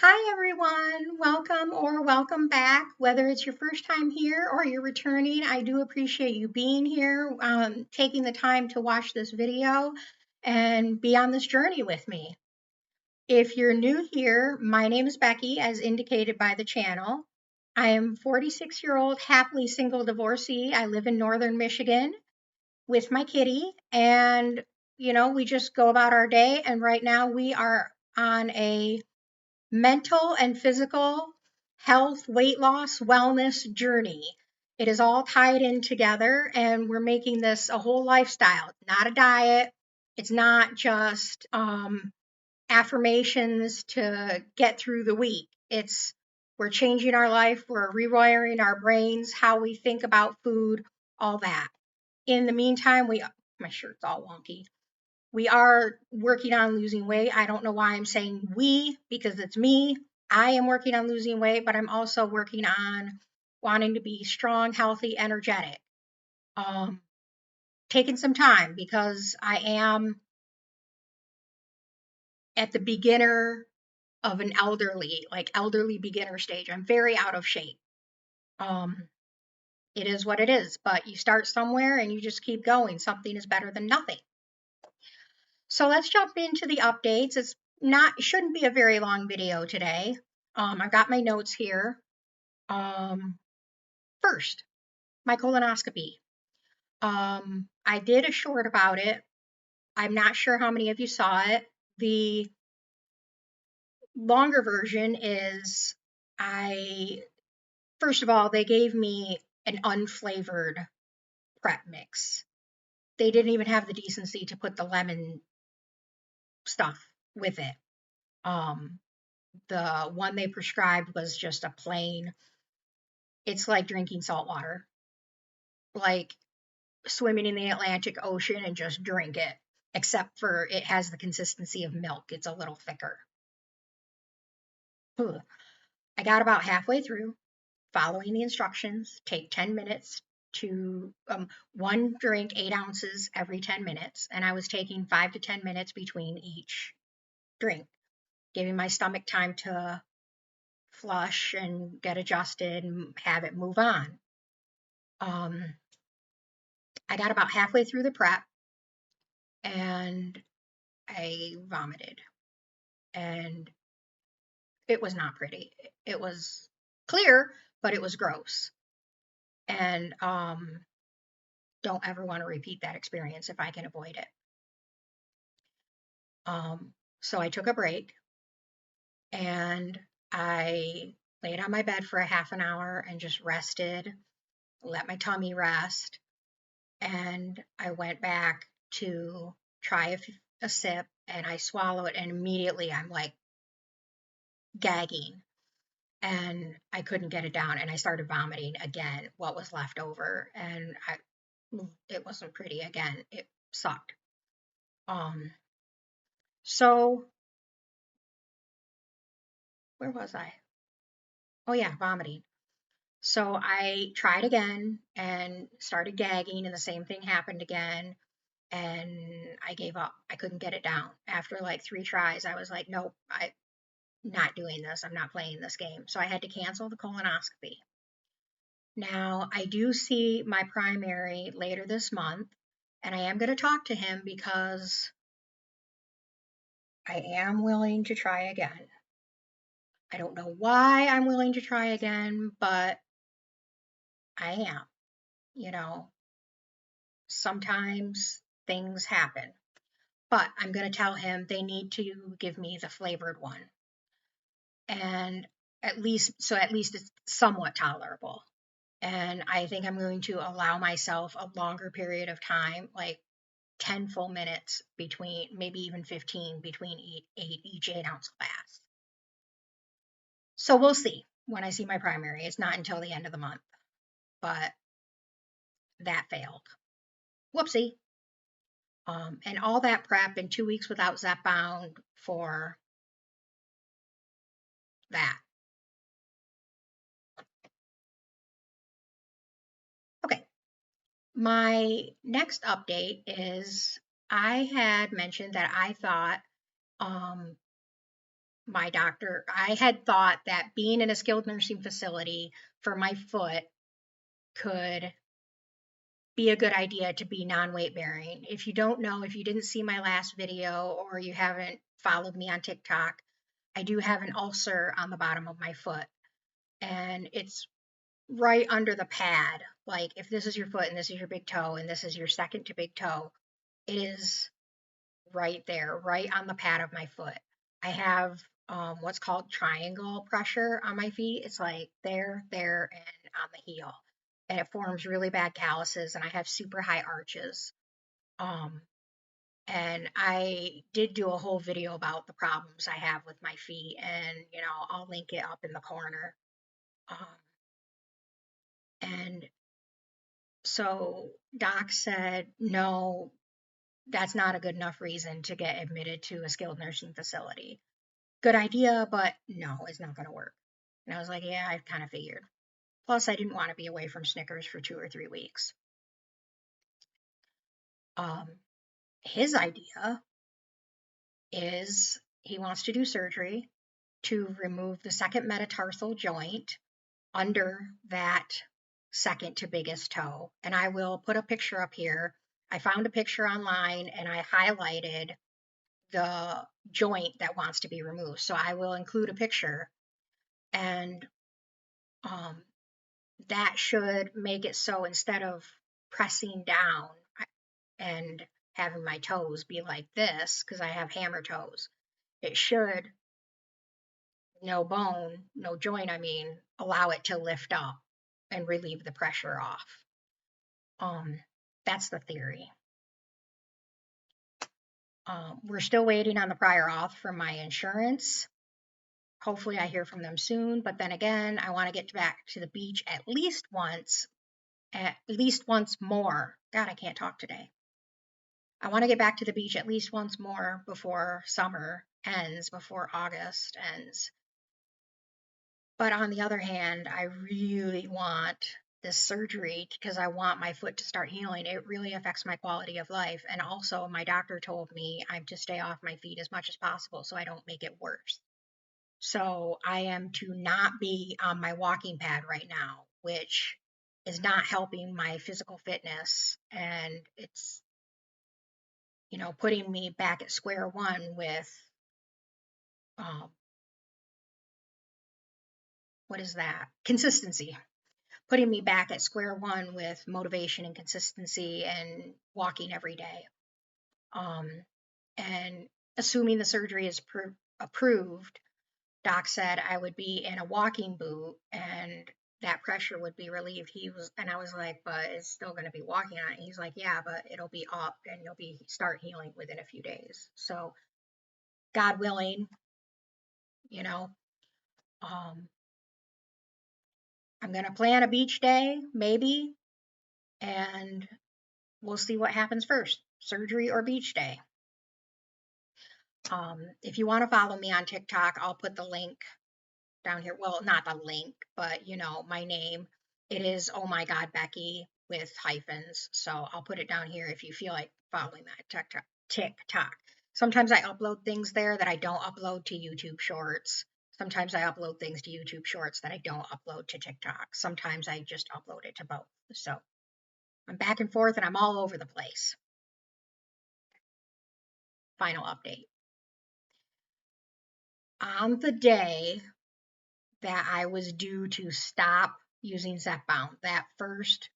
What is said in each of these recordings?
Hi everyone, welcome or welcome back. Whether it's your first time here or you're returning, I do appreciate you being here, taking the time to watch this video and be on this journey with me. If you're new here, my name is Becky, as indicated by the channel. I am 46-year-old happily single divorcee. I live in northern Michigan with my kitty, and we just go about our day. And right now we are on a mental and physical health, weight loss, wellness journey. It is all tied in together, and we're making this a whole lifestyle, not a diet. It's not just affirmations to get through the week. We're changing our life, we're rewiring our brains, how we think about food, all that. In the meantime, my shirt's all wonky. We are working on losing weight. I don't know why I'm saying we, because it's me. I am working on losing weight, but I'm also working on wanting to be strong, healthy, energetic. Um, Taking some time because I am at the beginner of an elderly beginner stage. I'm very out of shape. Um, it is what it is, but you start somewhere and you just keep going. Something is better than nothing. So let's jump into the updates. It shouldn't be a very long video today. I've got my notes here. First, my colonoscopy. I did a short about it. I'm not sure how many of you saw it. The longer version is first of all, they gave me an unflavored prep mix. They didn't even have the decency to put the lemon stuff with it. The one they prescribed was just a plain, it's like drinking salt water, like swimming in the Atlantic Ocean and just drink it, except for it has the consistency of milk. It's a little thicker. I got about halfway through, following the instructions. Take 10 minutes to one drink, 8 ounces every 10 minutes. And I was taking 5 to 10 minutes between each drink, giving my stomach time to flush and get adjusted and have it move on. I got about halfway through the prep and I vomited, and it was not pretty. It was clear, but it was gross. And don't ever want to repeat that experience if I can avoid it. So I took a break and I laid on my bed for a half an hour and just rested, let my tummy rest. And I went back to try a sip, and I swallow it, and immediately I'm like gagging, and I couldn't get it down, and I started vomiting again what was left over, and it wasn't pretty again. It sucked. So where was I? Oh yeah, vomiting. So I tried again and started gagging, and the same thing happened again. And I gave up. I couldn't get it down. After like 3 tries, I was like, nope, I'm not doing this. I'm not playing this game. So I had to cancel the colonoscopy. Now, I do see my primary later this month, and I am going to talk to him because I am willing to try again. I don't know why I'm willing to try again, but I am. You know, sometimes things happen. But I'm going to tell him they need to give me the flavored one. And at least it's somewhat tolerable. And I think I'm going to allow myself a longer period of time, like 10 full minutes between, maybe even 15 between each 8 ounce glass. So we'll see when I see my primary. It's not until the end of the month, but that failed. Whoopsie. And all that prep in 2 weeks without Zepbound for that. Okay. My next update is I had mentioned that I thought my doctor, I had thought that being in a skilled nursing facility for my foot could be a good idea to be non-weight bearing. If you don't know, if you didn't see my last video or you haven't followed me on TikTok, I do have an ulcer on the bottom of my foot, and it's right under the pad. Like if this is your foot and this is your big toe and this is your second to big toe, it is right there, right on the pad of my foot. I have what's called triangle pressure on my feet. It's like there, and on the heel. And it forms really bad calluses, and I have super high arches. Um, and I did do a whole video about the problems I have with my feet, and I'll link it up in the corner. Um, and so Doc said, no, that's not a good enough reason to get admitted to a skilled nursing facility. Good idea, but no, it's not going to work. And I was like, yeah, I kind of figured. Plus, I didn't want to be away from Snickers for 2 or 3 weeks. Um, his idea is he wants to do surgery to remove the second metatarsal joint under that second to biggest toe. And I will put a picture up here. I found a picture online and I highlighted the joint that wants to be removed. So I will include a picture, and um, that should make it so instead of pressing down and having my toes be like this, because I have hammer toes, it should, no bone, no joint, I mean, allow it to lift up and relieve the pressure off. Um, that's the theory. We're still waiting on the prior auth from my insurance. Hopefully I hear from them soon, but then again, I want to get back to the beach at least once more. God, I can't talk today. I want to get back to the beach at least once more before summer ends, before August ends. But on the other hand, I really want this surgery because I want my foot to start healing. It really affects my quality of life. And also, my doctor told me I'm to stay off my feet as much as possible so I don't make it worse. So I am to not be on my walking pad right now, which is not helping my physical fitness. And it's, putting me back at square one with, um, what is that? Consistency. Putting me back at square one with motivation and consistency and walking every day. Um, and assuming the surgery is approved, Doc said I would be in a walking boot and that pressure would be relieved. And I was like, but it's still going to be walking on it. He's like, yeah, but it'll be up and you'll start healing within a few days. So, God willing, you know, um, I'm going to plan a beach day, maybe, and we'll see what happens first, surgery or beach day. If you want to follow me on TikTok, I'll put the link down here. Well, not the link, but my name. It is Oh My God Becky with hyphens. So I'll put it down here if you feel like following that TikTok. Sometimes I upload things there that I don't upload to YouTube Shorts. Sometimes I upload things to YouTube Shorts that I don't upload to TikTok. Sometimes I just upload it to both. So I'm back and forth and I'm all over the place. Final update. On the day that I was due to stop using Zepbound, that first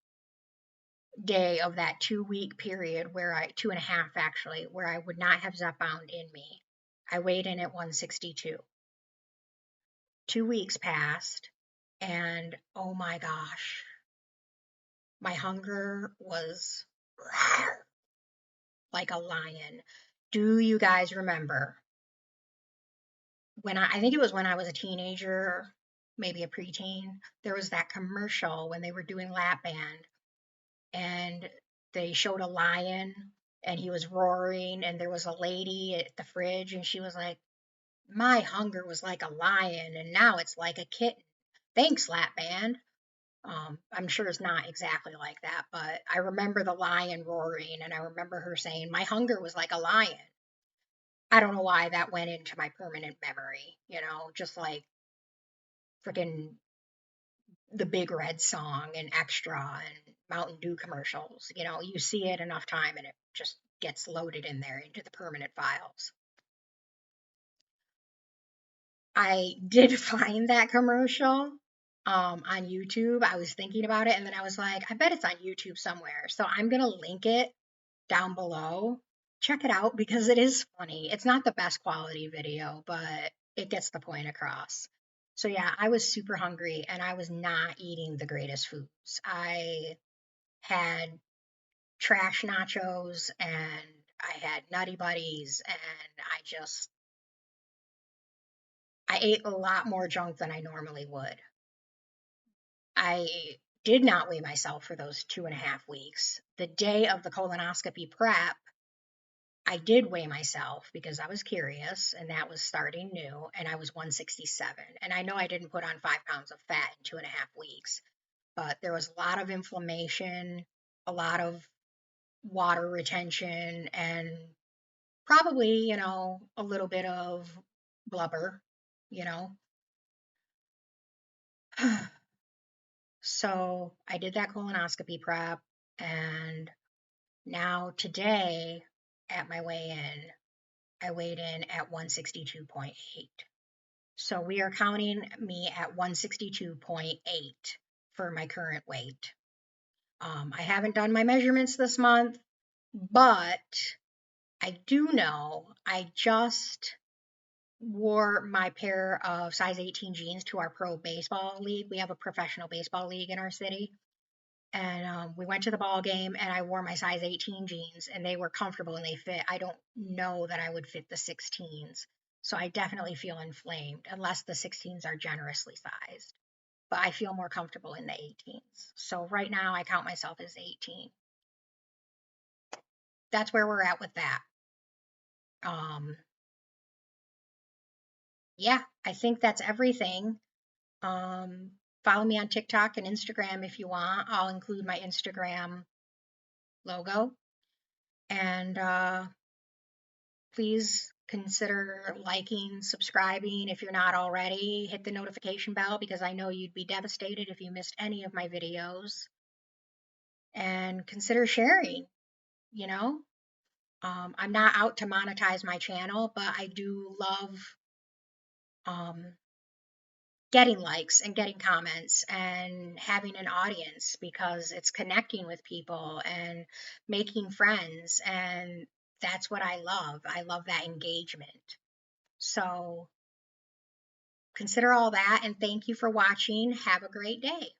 day of that 2 week period 2.5 actually, where I would not have Zepbound in me, I weighed in at 162. 2 weeks passed, and oh my gosh, my hunger was like a lion. Do you guys remember I think it was when I was a teenager, maybe a preteen, there was that commercial when they were doing lap band and they showed a lion and he was roaring and there was a lady at the fridge and she was like, my hunger was like a lion and now it's like a kitten. Thanks, lap band. I'm sure it's not exactly like that, but I remember the lion roaring and I remember her saying, my hunger was like a lion. I don't know why that went into my permanent memory, just like freaking the Big Red song and Extra and Mountain Dew commercials. You see it enough time and it just gets loaded in there into the permanent files. I did find that commercial on YouTube. I was thinking about it and then I was like, I bet it's on YouTube somewhere. So I'm going to link it down below. Check it out because it is funny. It's not the best quality video, but it gets the point across. So yeah, I was super hungry and I was not eating the greatest foods. I had trash nachos and I had Nutty Buddies and I ate a lot more junk than I normally would. I did not weigh myself for those 2.5 weeks. The day of the colonoscopy prep, I did weigh myself because I was curious and that was starting new and I was 167. And I know I didn't put on 5 pounds of fat in 2.5 weeks, but there was a lot of inflammation, a lot of water retention, and probably, a little bit of blubber, you know. So I did that colonoscopy prep and now today at my weigh in, I weighed in at 162.8. So we are counting me at 162.8 for my current weight. I haven't done my measurements this month, but I do know I just wore my pair of size 18 jeans to our pro baseball league. We have a professional baseball league in our city. And we went to the ball game and I wore my size 18 jeans and they were comfortable and they fit. I don't know that I would fit the 16s. So I definitely feel inflamed unless the 16s are generously sized. But I feel more comfortable in the 18s. So right now I count myself as 18. That's where we're at with that. Um, yeah, I think that's everything. Um, Follow me on TikTok and Instagram if you want. I'll include my Instagram logo. And please consider liking, subscribing if you're not already. Hit the notification bell because I know you'd be devastated if you missed any of my videos. And consider sharing, you know. I'm not out to monetize my channel, but I do love um, getting likes and getting comments and having an audience because it's connecting with people and making friends. And that's what I love. I love that engagement. So consider all that and thank you for watching. Have a great day.